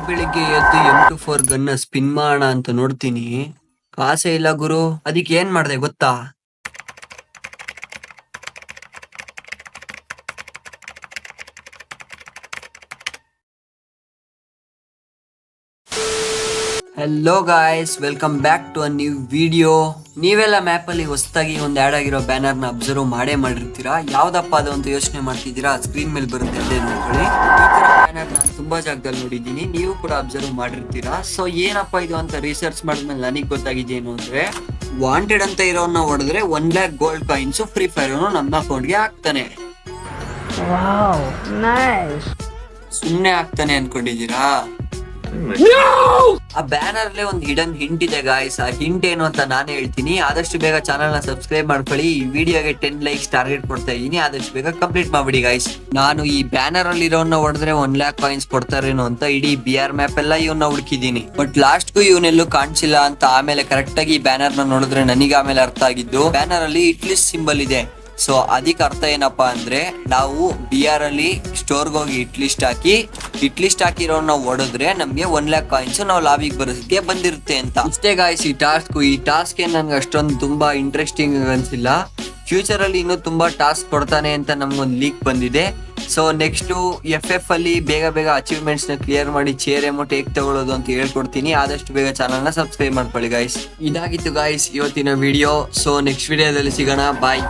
ಬೆಳಿಗ್ಗೆ ಎದ್ದು M24 ಗನ್ನ spin ಮಾಡೋಣ ಅಂತ ನೋಡ್ತೀನಿ, ಕಾಸೇ ಇಲ್ಲ ಗುರು. ಅದಕ್ಕೆ ಏನ್ ಮಾಡ್ದೆ ಗೊತ್ತಾ? Hello guys, welcome back to a new video. ನೀವೆಲ್ಲ ಮ್ಯಾಪ್ ಅಲ್ಲಿ ಹೊಸದಾಗಿ ಒಂದು ಆಡ್ ಆಗಿರೋ ಬ್ಯಾನರ್ ನ ಅಬ್ಸರ್ವ್ ಮಾಡಿರ್ತೀರಾ. ಯಾವ್ದಪ್ಪ ಅದು ಅಂತ ಯೋಚನೆ ಮಾಡ್ತಿದ್ದೀರಾ? ಸ್ಕ್ರೀನ್ ಮೇಲೆ ಬರುತ್ತೆ, ಅದೇ ನೋಡ್ಕೊಳ್ಳಿ. ಈ ತರ ಬ್ಯಾನರ್ ನಾನು ತುಂಬಾ ಜಾಗದಲ್ಲಿ ನೋಡಿದ್ದೀನಿ, ನೀವು ಕೂಡ ಅಬ್ಸರ್ವ್ ಮಾಡಿರ್ತೀರಾ. ಸೊ ಏನಪ್ಪಾ ಇದು ಅಂತ ರಿಸರ್ಚ್ ಮಾಡಿದ್ಮೇಲೆ ನನಗೆ ಗೊತ್ತಾಗಿದ್ದೇನು ಅಂದ್ರೆ, ವಾಂಟೆಡ್ ಅಂತ ಇರೋನ್ನ ಹೊಡೆದ್ರೆ 1 lakh gold coins free fire ನಮ್ಮ ಅಕೌಂಟ್ಗೆ ಹಾಕ್ತಾನೆ. ಸುಮ್ನೆ ಹಾಕ್ತಾನೆ ಅನ್ಕೊಂಡಿದ್ದೀರಾ? ಆ ಬ್ಯಾನರ್ ಅಲ್ಲೇ ಒಂದು ಹಿಡನ್ ಹಿಂಟ್ ಇದೆ ಗಾಯ್ಸ್. ಆ ಹಿಂಟ್ ಏನು ಅಂತ ನಾನು ಹೇಳ್ತೀನಿ. ಆದಷ್ಟು ಬೇಗ ಚಾನಲ್ ನ ಸಬ್ಸ್ಕ್ರೈಬ್ ಮಾಡ್ಕೊಳ್ಳಿ. ಈ ವಿಡಿಯೋಗೆ 10 ಲೈಕ್ಸ್ ಟಾರ್ಗೆಟ್ ಕೊಡ್ತಾ ಇದೀನಿ, ಆದಷ್ಟು ಬೇಗ ಕಂಪ್ಲೀಟ್ ಮಾಡ್ಬಿಡಿ ಗಾಯ್ಸ್. ನಾನು ಈ ಬ್ಯಾನರ್ ಅಲ್ಲಿ ಇರೋನ್ನ ಹೊಡೆದ್ರೆ 1 lakh ಕಾಯಿನ್ಸ್ ಕೊಡ್ತಾರೇನೋ ಅಂತ ಇಡೀ BR ಮ್ಯಾಪ್ ಎಲ್ಲ ಇವನ್ನ ಹುಡುಕಿದೀನಿ. ಬಟ್ ಲಾಸ್ಟ್ಗೂ ಇವನೆಲ್ಲೂ ಕಾಣಿಸಿಲ್ಲ ಅಂತ ಆಮೇಲೆ ಕರೆಕ್ಟ್ ಆಗಿ ಬ್ಯಾನರ್ ನ ನೋಡಿದ್ರೆ ನನಗೆ ಆಮೇಲೆ ಅರ್ಥ ಆಗಿದ್ದು, ಬ್ಯಾನರ್ ಅಲ್ಲಿ ಇಟ್ಲಿಸ್ಟ್ ಸಿಂಬಲ್ ಇದೆ. ಸೊ ಅದಕ್ಕೆ ಅರ್ಥ ಏನಪ್ಪಾ ಅಂದ್ರೆ, ನಾವು BR ಅಲ್ಲಿ ಸ್ಟೋರ್ಗೆ ಹೋಗಿ ಹಿಟ್ ಲಿಸ್ಟ್ ಹಾಕಿರೋನ್ನ ಹೊಡೆದ್ರೆ ನಮ್ಗೆ 1 lakh ಕಾಯಿನ್ಸ್ ನಾವು ಲಾಬಿಗೆ ಬರೋದಕ್ಕೆ ಬಂದಿರುತ್ತೆ ಅಂತ. ಇಷ್ಟೇ ಗಾಯ್ಸ್ ಈ ಟಾಸ್ಕ್ ಏನ್ ನನ್ಗೆ ಅಷ್ಟೊಂದು ತುಂಬಾ ಇಂಟ್ರೆಸ್ಟಿಂಗ್ ಅನ್ಸಿಲ್ಲ. ಫ್ಯೂಚರ್ ಅಲ್ಲಿ ಇನ್ನೂ ತುಂಬಾ ಟಾಸ್ಕ್ ಕೊಡ್ತಾನೆ ಅಂತ ನಮ್ಗೊಂದು ಲೀಕ್ ಬಂದಿದೆ. ಸೊ ನೆಕ್ಸ್ಟ್ FF ಅಲ್ಲಿ ಬೇಗ ಅಚೀವ್ಮೆಂಟ್ಸ್ ನ ಕ್ಲಿಯರ್ ಮಾಡಿ ಚೇರ್ ಅಮೌಂಟ್ ಹೇಗೆ ತಗೊಳ್ಳೋದು ಅಂತ ಹೇಳ್ಕೊಡ್ತೀನಿ. ಆದಷ್ಟು ಬೇಗ ಚಾನಲ್ ನ ಸಬ್ಸ್ಕ್ರೈಬ್ ಮಾಡ್ಕೊಳ್ಳಿ ಗಾಯ್ಸ್. ಇದಾಗಿತ್ತು ಗಾಯ್ಸ್ ಇವತ್ತಿನ ವಿಡಿಯೋ. ಸೊ ನೆಕ್ಸ್ಟ್ ವಿಡಿಯೋದಲ್ಲಿ ಸಿಗೋಣ, ಬಾಯ್.